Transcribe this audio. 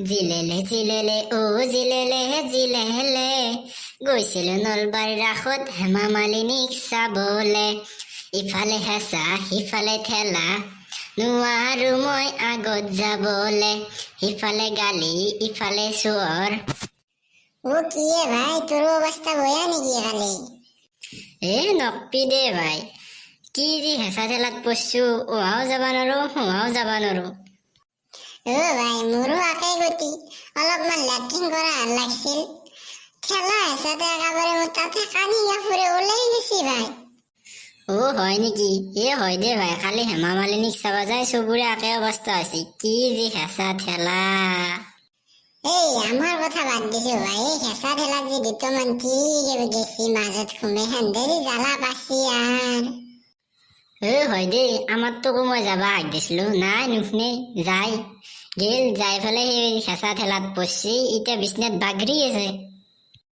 জিলেলে জিলেলে ও জিলেলে জিলেলে গৈছিলো নলবাৰীৰ ৰাসত হেমা মালিনীক চাবলে। ইফালে হেঁচা সিফালে ঠেলা নোৱাৰো মই আগত যাবলে। সিফালে গালি ইফালে চোৰ। ও কিয়ে ভাই, তোর অবস্থা বয়া নেকি খালি? নকবি দে ভাই, কি যি হেঁচা ঠেলাত পৰছো, ওহাও যাবা নৰো হোৱাও যাবা নৰো। ও ভাই, মোৰো একেই গতি। অলপমান লেট্ৰিন কৰা হেন লাগছিল। ঠেলা হেঁচাতে একেবাৰে মোৰ তাতে কানি কাপোৰে ওলাই গেছি ভাই। হয় নেকি? হয় দে ভাই, খালি হেমা মালিনীক চাবা যায় চবৰে একে অৱস্থা হৈছে। কি যি হেঁচা ঠেলা। আমার কথা বাদ দিছো ভাই, এই হেঁচা ঠেলাত যে দুটামান কি গেছি মাজত ঘুমে হেন্দেরি জ্বালা পাচ্ছি আর। হয় দেই, আমাৰটোকো মই যাবা হাক দিছিলো, নাই নুশুনে, যাই ফেলে সেই হেঁচা ঠেলাত পৰছি, এতিয়া বিচনাত বাগৰি আছে।